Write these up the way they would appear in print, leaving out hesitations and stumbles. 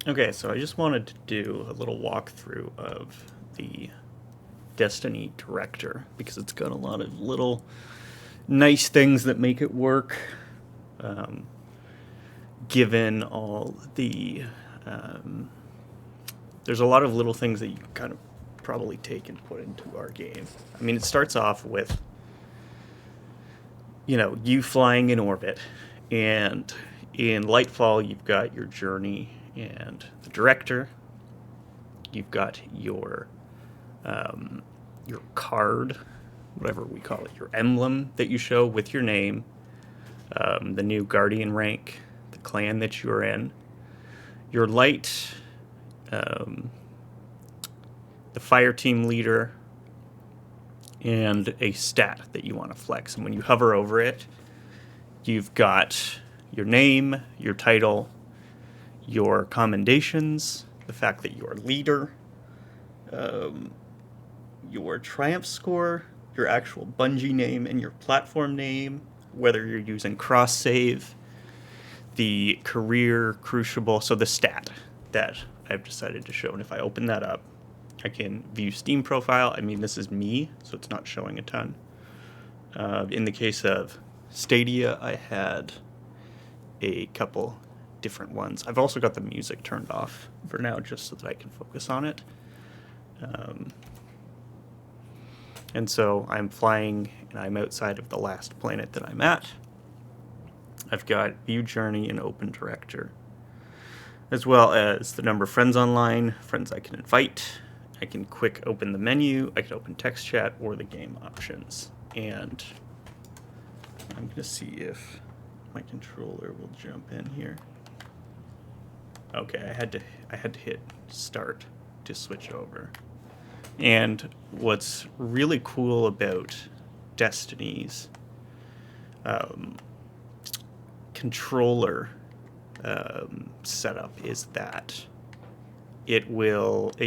Okay, so I just wanted to do a little walkthrough of the Destiny director because it's got a lot of little nice things that make it work. Um, Given all the, there's a lot of little things that you can kind of probably take and put into our game. I mean, it starts off with, you flying in orbit, and in Lightfall, you've got your journey and the director. You've got your card, whatever we call it, your emblem that you show with your name, the new Guardian rank, the clan that you're in, your light, um, the fire team leader, and a stat that you want to flex. And when you hover over it, you've got your name, your title, your commendations, the fact that you're leader, your triumph score, your actual Bungie name, and your platform name, whether you're using cross save, the career crucible, so the stat that I've decided to show. And if I open that up, I can view Steam profile. I mean, this is me, so it's not showing a ton. In the case of Stadia, I had a couple different ones. I've also got the music turned off for now just so that I can focus on it. And so I'm flying, and I'm outside of the last planet that I'm at. I've got view journey and open director, as well as the number of friends online, friends I can invite. I can quick open the menu, I can open text chat or the game options. And I'm going to see if my controller will jump in here. Okay, I had to hit start to switch over. And what's really cool about Destiny's controller setup is that it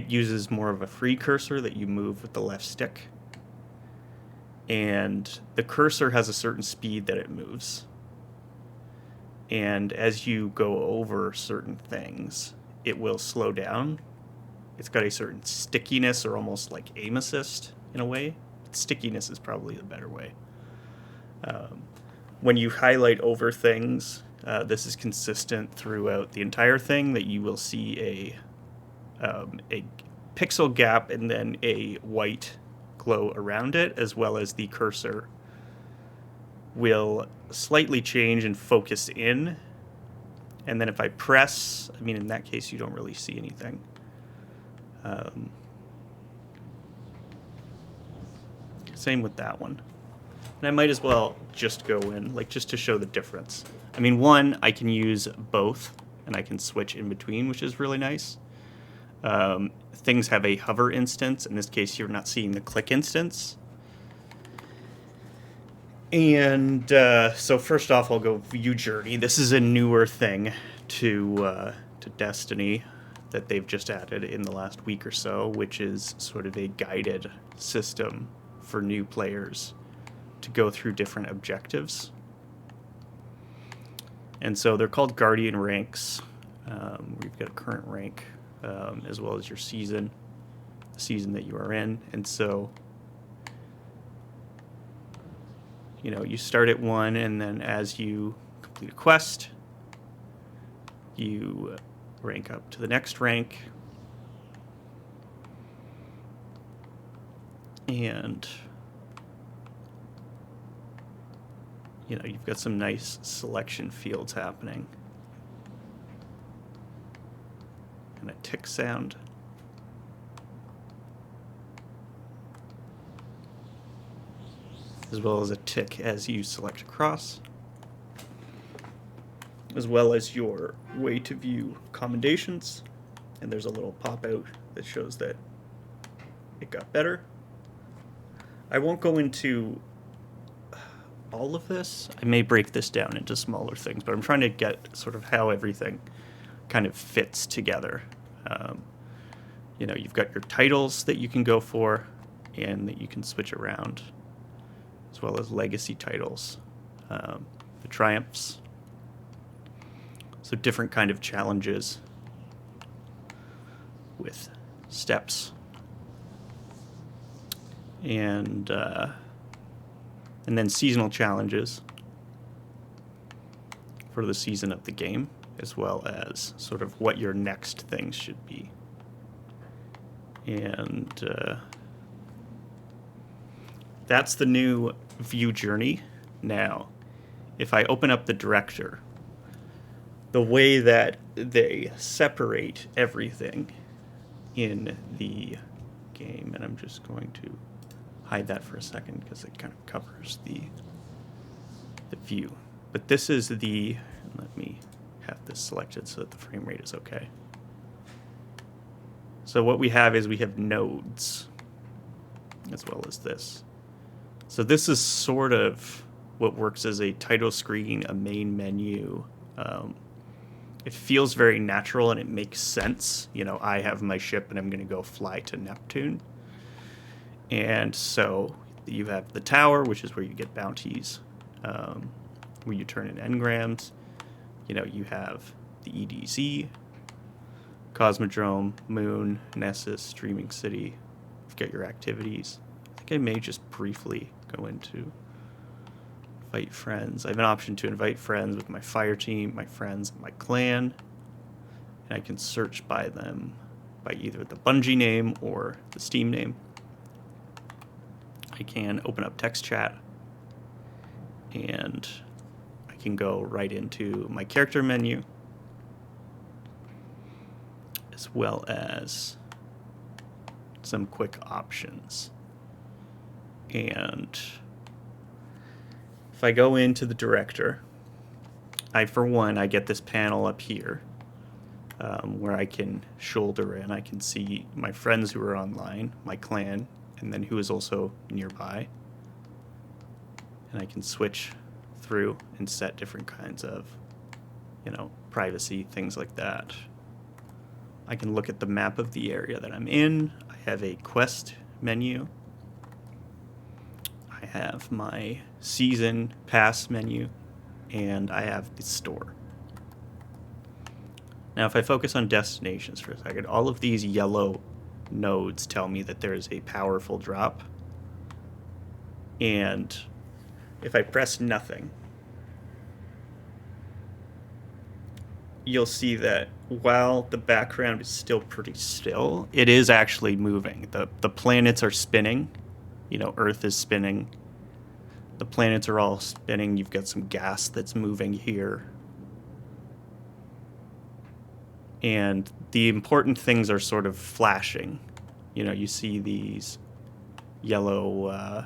uses more of a free cursor that you move with the left stick, and the cursor has a certain speed that it moves, and as you go over certain things it will slow down. It's got a certain stickiness, or almost like aim assist in a way. Stickiness is probably the better way. When you highlight over things, this is consistent throughout the entire thing, that you will see a pixel gap and then a white glow around it, as well as the cursor will slightly change and focus in. And then if I press, I mean, in that case, you don't really see anything. Same with that one. And I might as well just go in, just to show the difference. I mean, one, I can use both, and I can switch in between, which is really nice. Things have a hover instance. In this case, you're not seeing the click instance. And so first off, I'll go view journey. This is a newer thing to Destiny that they've just added in the last week or so, which is sort of a guided system for new players to go through different objectives. And so they're called Guardian ranks. We've got a current rank, as well as your season, the season that you are in. And so, you start at 1, and then as you complete a quest, you rank up to the next rank. And you've got some nice selection fields happening. And a tick sound. As well as a tick as you select across. As well as your way to view commendations. And there's a little pop out that shows that it got better. I won't go into all of this. I may break this down into smaller things, but I'm trying to get sort of how everything kind of fits together. You've got your titles that you can go for and that you can switch around, as well as legacy titles, the triumphs. So different kind of challenges with steps. And then seasonal challenges for the season of the game, as well as sort of what your next things should be. And that's the new view journey. Now, if I open up the director, the way that they separate everything in the game, and I'm just going to hide that for a second because it kind of covers the view. But this is the, let me have this selected so that the frame rate is okay. So what we have is we have nodes as well as this. So this is sort of what works as a title screen, a main menu. It feels very natural and it makes sense. You know, I have my ship and I'm going to go fly to Neptune. And so you have the tower, which is where you get bounties, where you turn in engrams. You know, you have the EDZ, Cosmodrome, Moon, Nessus, Streaming City. You've got your activities. I think I may just briefly go into invite friends. I have an option to invite friends with my fire team, my friends, my clan. And I can search by them by either the Bungie name or the Steam name. I can open up text chat and I can go right into my character menu as well as some quick options. And if I go into the director, for one, I get this panel up here where I can shoulder in. I can see my friends who are online, my clan, and then who is also nearby. And I can switch through and set different kinds of, you know, privacy, things like that. I can look at the map of the area that I'm in. I have a quest menu. I have my season pass menu, and I have the store. Now, if I focus on destinations for a second, all of these yellow nodes tell me that there is a powerful drop. And if I press nothing, you'll see that while the background is still pretty still, it is actually moving. The planets are spinning. You know, Earth is spinning. The planets are all spinning. You've got some gas that's moving here. And the important things are sort of flashing. You know, you see these yellow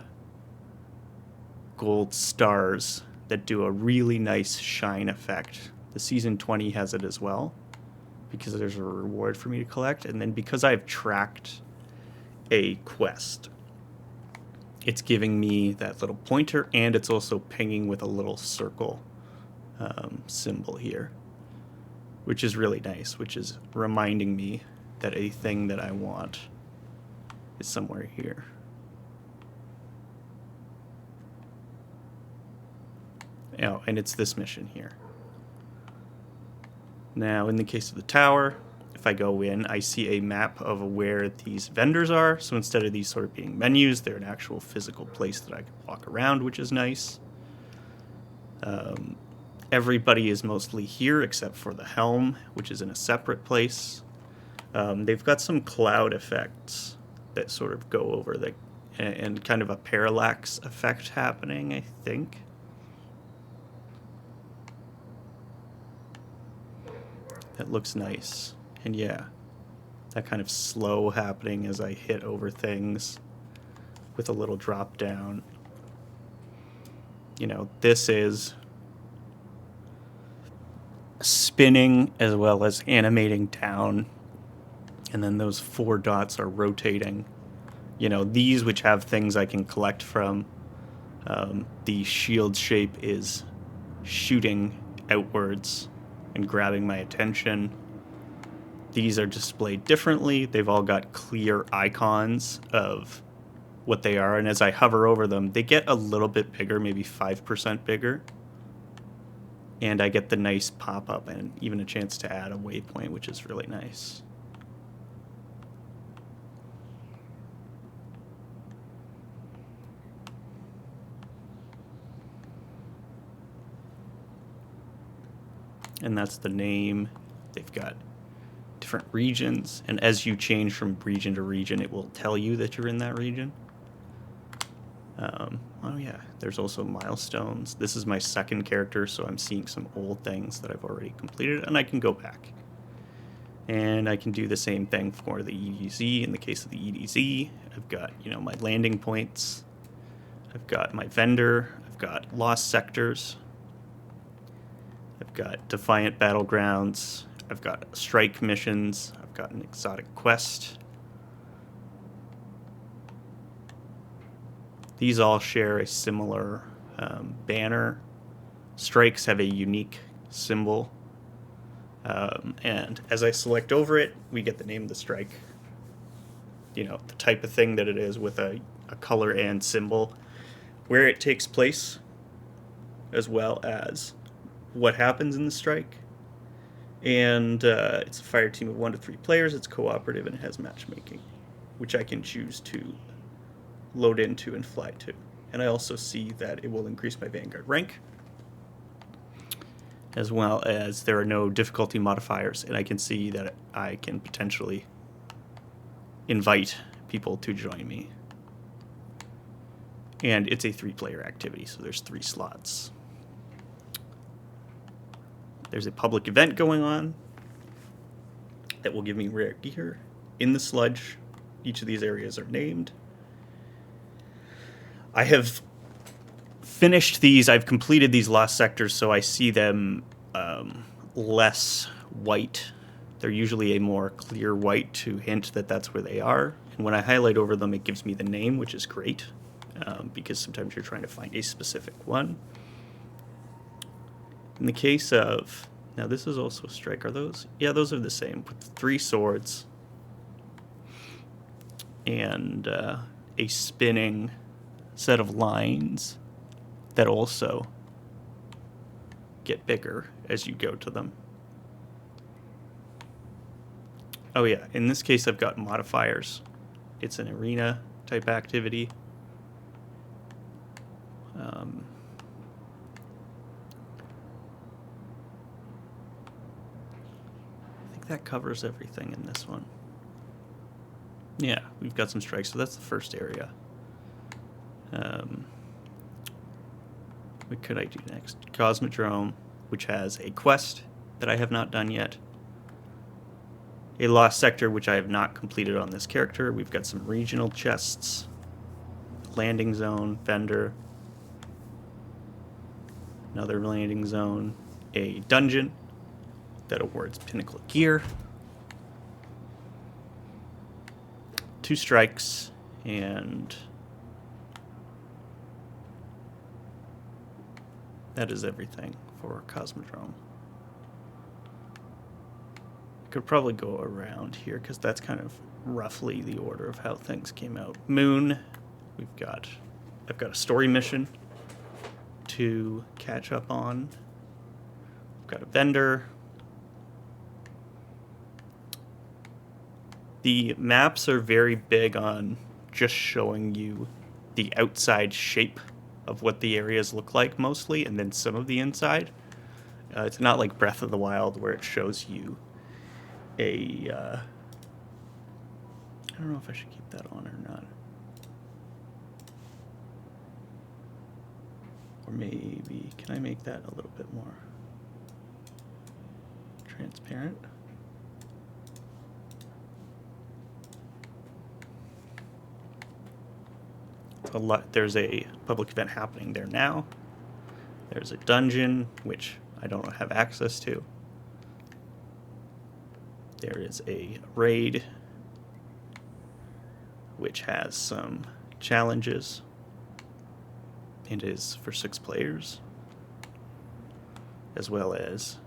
gold stars that do a really nice shine effect. The Season 20 has it as well, because there's a reward for me to collect. And then because I've tracked a quest, it's giving me that little pointer, and it's also pinging with a little circle symbol here, which is really nice, which is reminding me that a thing that I want is somewhere here. Oh, and it's this mission here. Now, in the case of the tower, if I go in, I see a map of where these vendors are. So instead of these sort of being menus, they're an actual physical place that I can walk around, which is nice. Everybody is mostly here except for the helm, which is in a separate place. They've got some cloud effects that sort of go over and kind of a parallax effect happening, I think. That looks nice. And yeah, that kind of slow happening as I hit over things with a little drop down. You know, this is spinning as well as animating down. And then those 4 dots are rotating. You know, these which have things I can collect from. The shield shape is shooting outwards and grabbing my attention. These are displayed differently. They've all got clear icons of what they are, and as I hover over them, they get a little bit bigger, maybe 5% bigger. And I get the nice pop-up and even a chance to add a waypoint, which is really nice. and that's the name. They've got different regions, and as you change from region to region, it will tell you that you're in that region. Oh yeah, there's also milestones. This is my second character, so I'm seeing some old things that I've already completed, and I can go back. And I can do the same thing for the EDZ. In the case of the EDZ, I've got, my landing points. I've got my vendor. I've got lost sectors. I've got defiant battlegrounds. I've got strike missions. I've got an exotic quest. These all share a similar banner. Strikes have a unique symbol. And as I select over it, we get the name of the strike. The type of thing that it is with a color and symbol. Where it takes place, as well as what happens in the strike. And it's a fire team of 1 to 3 players. It's cooperative and it has matchmaking, which I can choose to load into and fly to. And I also see that it will increase my vanguard rank, as well as there are no difficulty modifiers, and I can see that I can potentially invite people to join me. And it's a 3-player activity, so there's 3 slots. There's a public event going on that will give me rare gear in the sludge. Each of these areas are named. I have finished these. I've completed these lost sectors, so I see them less white. They're usually a more clear white to hint that that's where they are. And when I highlight over them, it gives me the name, which is great, because sometimes you're trying to find a specific one. In the case of... Now, this is also a strike. Are those? Yeah, those are the same. With 3 swords and a spinning set of lines that also get bigger as you go to them. Oh yeah, in this case I've got modifiers. It's an arena type activity. I think that covers everything in this one. Yeah, we've got some strikes, so that's the first area. What could I do next? Cosmodrome, which has a quest that I have not done yet. A lost sector, which I have not completed on this character. We've got some regional chests. Landing zone, vendor. Another landing zone. A dungeon that awards pinnacle gear. 2 strikes, and that is everything for Cosmodrome. I could probably go around here because that's kind of roughly the order of how things came out. Moon, I've got a story mission to catch up on. I've got a vendor. The maps are very big on just showing you the outside shape of what the areas look like mostly, and then some of the inside. It's not like Breath of the Wild where it shows you a... I don't know if I should keep that on or not. Or maybe, can I make that a little bit more transparent? There's a public event happening there now. There's a dungeon, which I don't have access to. There is a raid, which has some challenges. It is for 6 players, as well as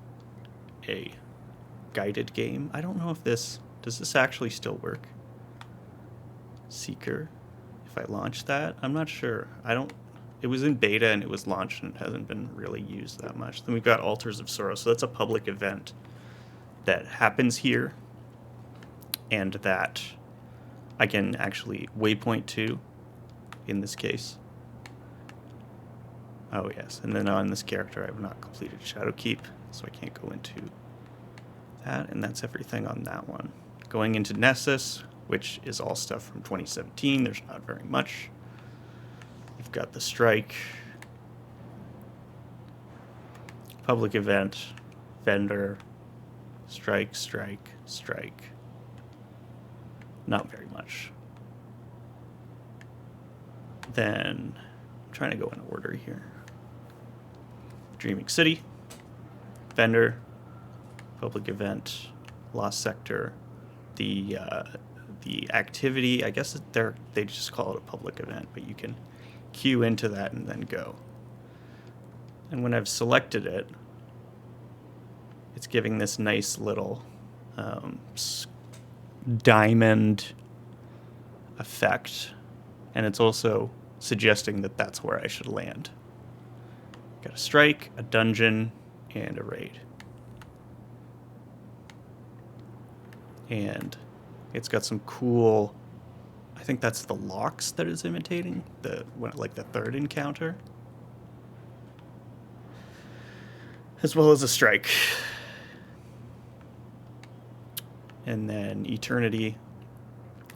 a guided game. I don't know if does this actually still work? Seeker. If I launch that, I'm not sure. It was in beta and it was launched and it hasn't been really used that much. Then we've got Altars of Sorrow. So that's a public event that happens here and that I can actually waypoint to in this case. Oh yes, and then on this character I have not completed Shadowkeep. so I can't go into that, and that's everything on that one. Going into Nessus, which is all stuff from 2017, there's not very much. You've got the strike, public event, vendor, strike, strike, strike. Not very much. Then, I'm trying to go in order here. Dreaming City, vendor, public event, lost sector. The activity, I guess they just call it a public event, but you can queue into that and then go. And when I've selected it, it's giving this nice little diamond effect, and it's also suggesting that that's where I should land. Got a strike, a dungeon, and a raid. And it's got some cool, I think that's the locks that is imitating, like the third encounter. As well as a strike. And then Eternity.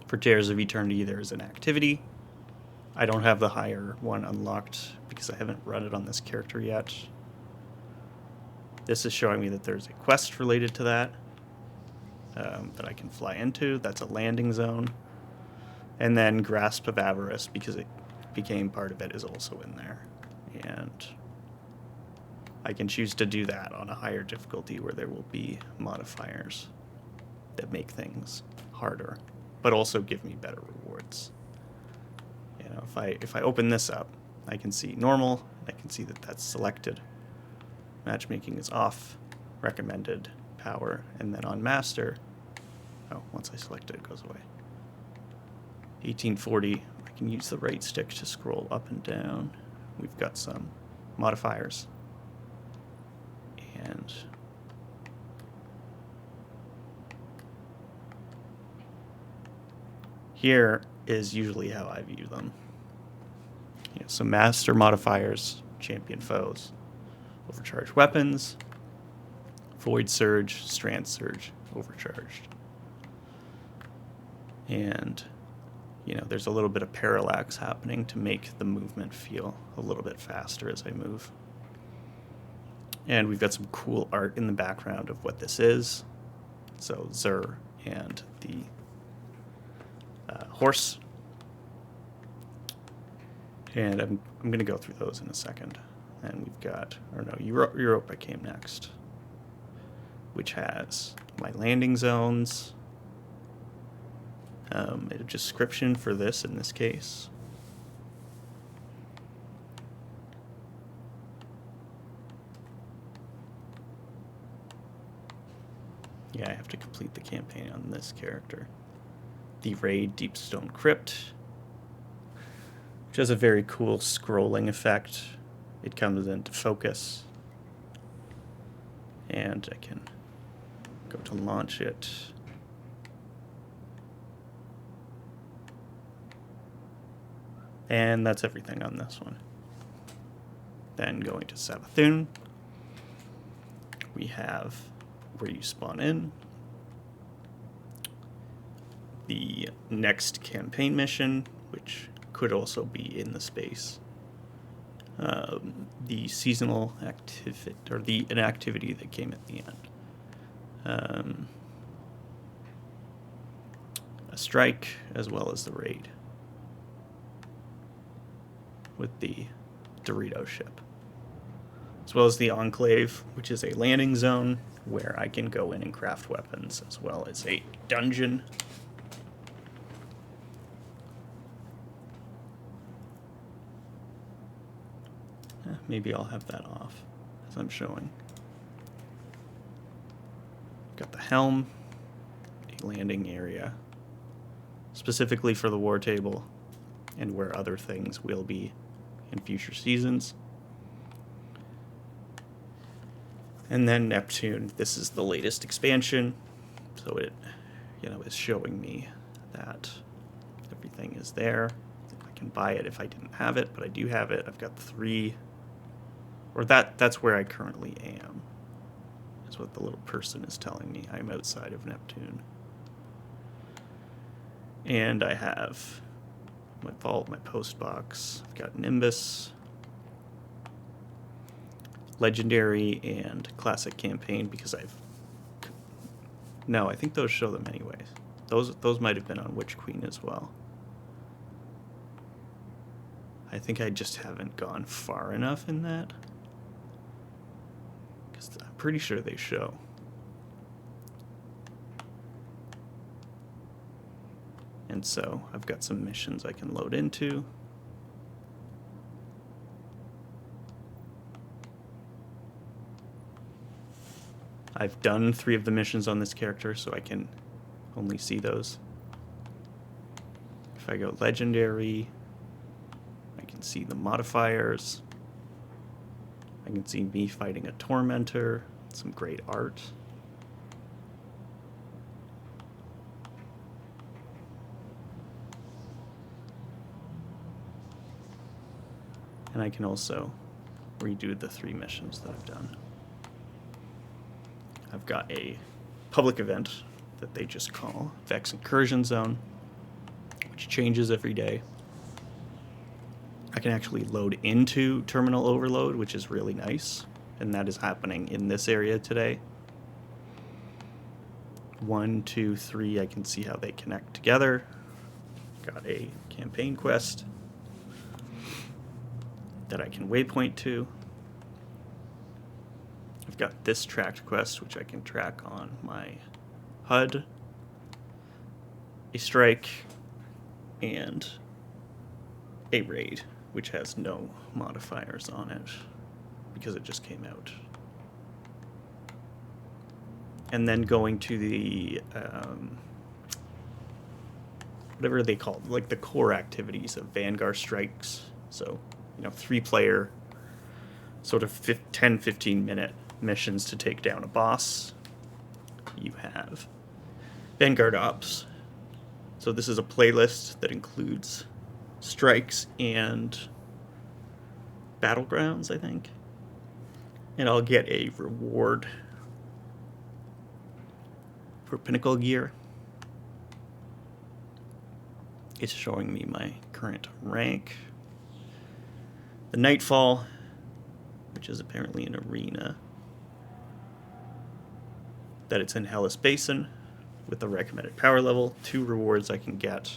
For Tears of Eternity, there's an activity. I don't have the higher one unlocked because I haven't run it on this character yet. This is showing me that there's a quest related to that that I can fly into. That's a landing zone. And then Grasp of Avarice, because it became part of it, is also in there. And I can choose to do that on a higher difficulty where there will be modifiers that make things harder, but also give me better rewards. You know, if I open this up, I can see normal. I can see that that's selected. Matchmaking is off. Recommended power, and then on master, once I select it, it goes away. 1840. I can use the right stick to scroll up and down. We've got some modifiers, and here is usually how I view them. So master modifiers, champion foes, overcharged weapons, void surge, strand surge, overcharged. And, there's a little bit of parallax happening to make the movement feel a little bit faster as I move. And we've got some cool art in the background of what this is. So Zur and the horse. And I'm going to go through those in a second. And we've got, Europa came next, which has my landing zones, a description for this in this case. Yeah, I have to complete the campaign on this character. The Raid Deepstone Crypt, which has a very cool scrolling effect. It comes into focus, and I can go to launch it. And that's everything on this one. Then going to Savathun, we have where you spawn in, the next campaign mission, which could also be in the space, the seasonal activity, or an activity that came at the end, a strike, as well as the raid with the Dorito ship, as well as the Enclave, which is a landing zone where I can go in and craft weapons, as well as a dungeon. Maybe I'll have that off as I'm showing. Got the helm, a landing area, specifically for the war table, and where other things will be in future seasons. And then Neptune, this is the latest expansion, so it, is showing me that everything is there. I can buy it if I didn't have it, but I do have it. I've got 3, or that's where I currently am. That's what the little person is telling me. I'm outside of Neptune. And I have my vault, my post box. I've got Nimbus, Legendary, and Classic Campaign because No, I think those show them anyways. Those might have been on Witch Queen as well. I think I just haven't gone far enough in that. Because I'm pretty sure they show. And so I've got some missions I can load into. I've done 3 of the missions on this character, so I can only see those. If I go Legendary, I can see the modifiers. I can see me fighting a Tormentor, some great art. And I can also redo the 3 missions that I've done. I've got a public event that they just call Vex Incursion Zone, which changes every day. I can actually load into Terminal Overload, which is really nice, and that is happening in this area today. 1, 2, 3, I can see how they connect together. Got a campaign quest that I can waypoint to. I've got this tracked quest, which I can track on my HUD, a strike, and a raid, which has no modifiers on it because it just came out. And then going to the whatever they call it, like the core activities of vanguard strikes. So, 3-player, sort of 10-15 minute missions to take down a boss. You have Vanguard Ops. So this is a playlist that includes strikes and battlegrounds, I think. And I'll get a reward for Pinnacle gear. It's showing me my current rank. The Nightfall, which is apparently an arena, that it's in Hellas Basin with the recommended power level. 2 rewards I can get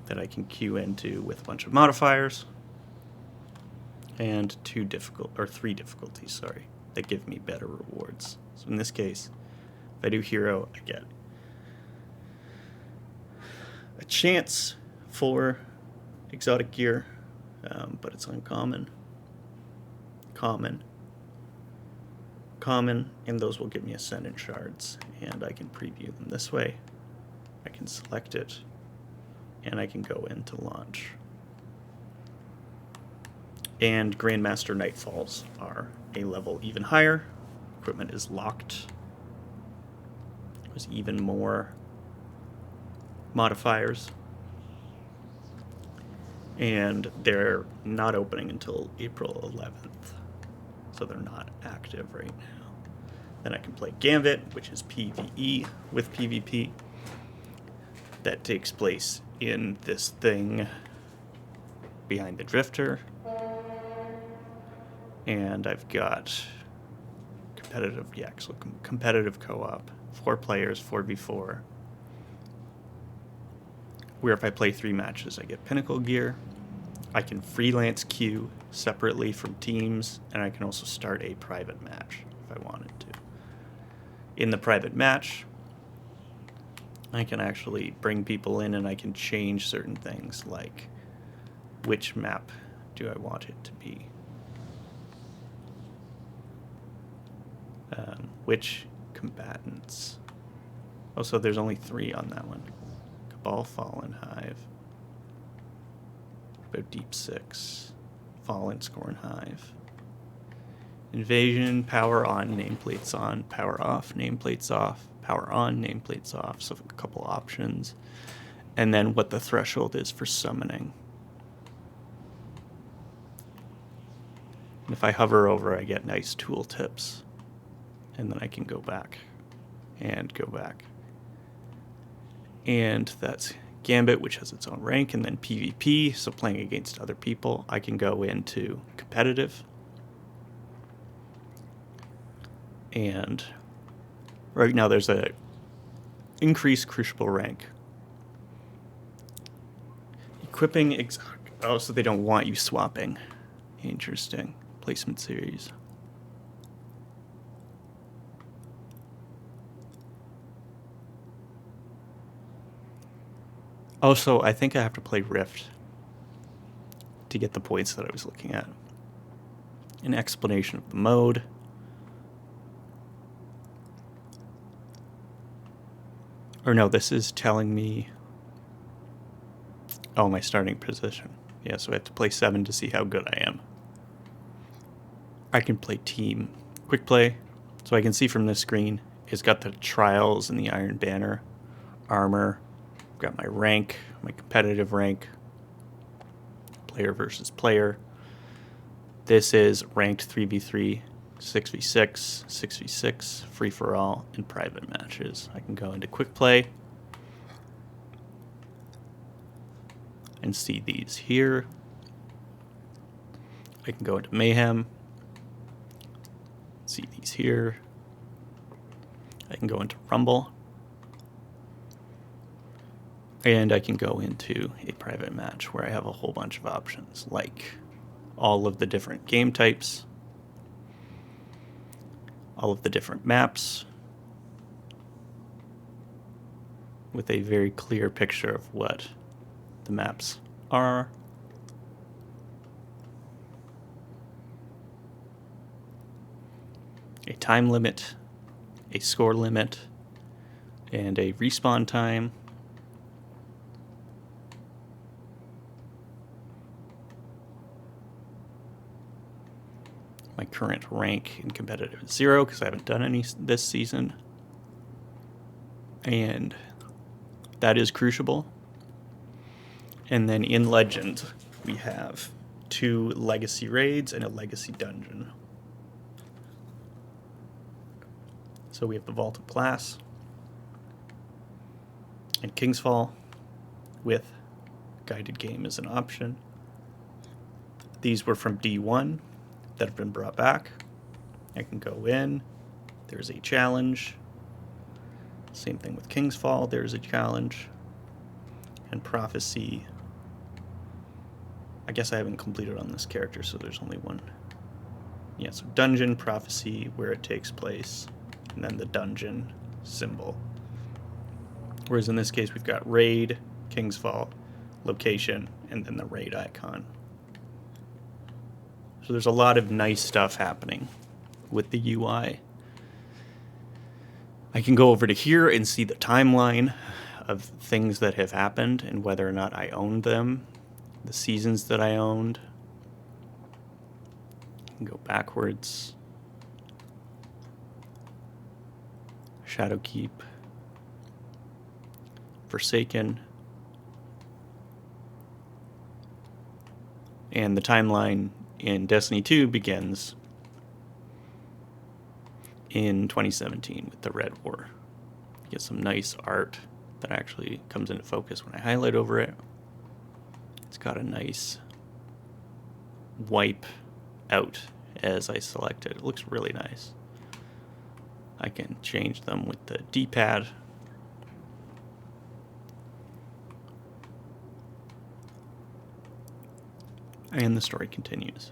that I can queue into with a bunch of modifiers, and 3 difficulties, that give me better rewards. So in this case, if I do hero, I get a chance for exotic gear, but it's uncommon, common, and those will give me Ascendant Shards, and I can preview them this way. I can select it, and I can go into launch. And Grandmaster Nightfalls are a level even higher. Equipment is locked. There's even more modifiers. And they're not opening until April 11th. So they're not active right now. Then I can play Gambit, which is PvE with PvP. That takes place in this thing behind the Drifter. And I've got competitive co-op, 4 players, 4v4. Where if I play 3 matches, I get Pinnacle gear. I can freelance queue separately from teams, and I can also start a private match if I wanted to. In the private match, I can actually bring people in, and I can change certain things, like which map do I want it to be? Which combatants? Oh, so there's only 3 on that one. Cabal, Fallen, Hive. About Deep 6. Fallen, Scorn, Hive. Invasion, power on, nameplates on, power off, nameplates off, power on, nameplates off. So a couple options. And then what the threshold is for summoning. And if I hover over, I get nice tooltips. And then I can go back and go back. And that's Gambit, which has its own rank, and then PvP, so playing against other people. I can go into competitive. And right now there's a increased Crucible rank. Equipping, oh, so they don't want you swapping. Interesting. Placement series. Also, I think I have to play Rift to get the points that I was looking at. An explanation of the mode. Or no, this is telling me, oh, my starting position. Yeah, so I have to play 7 to see how good I am. I can play team quick play. So I can see from this screen, it's got the trials and the Iron Banner, armor, got my rank, my competitive rank, player versus player. This is ranked 3v3, 6v6, 6v6, free-for-all, and private matches. I can go into quick play and see these here. I can go into mayhem, see these here. I can go into rumble, and I can go into a private match where I have a whole bunch of options, like all of the different game types, all of the different maps, with a very clear picture of what the maps are. A time limit, a score limit, and a respawn time. My current rank in competitive is 0 because I haven't done any this season. And that is Crucible. And then in Legend, we have 2 legacy raids and a legacy dungeon. So we have the Vault of Glass and Kingsfall with guided game as an option. These were from D1 that have been brought back. I can go in. There's a challenge. Same thing with Kingsfall. There's a challenge. And Prophecy. I guess I haven't completed on this character, so there's only one. Yeah, so Dungeon, Prophecy, where it takes place, and then the dungeon symbol. Whereas in this case, we've got Raid, Kingsfall, Location, and then the Raid icon. So there's a lot of nice stuff happening with the UI. I can go over to here and see the timeline of things that have happened and whether or not I owned them, the seasons that I owned. I can go backwards. Shadowkeep. Forsaken. And the timeline in Destiny 2 begins in 2017 with the Red War. You get some nice art that actually comes into focus when I highlight over it. It's got a nice wipe out as I select it. It looks really nice. I can change them with the D-pad. And the story continues.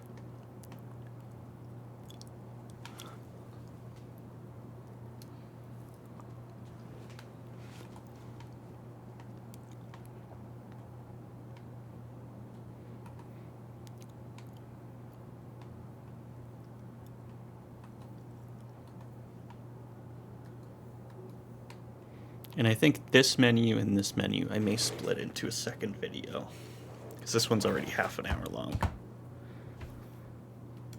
And I think this menu and this menu I may split into a second video, because this one's already half an hour long.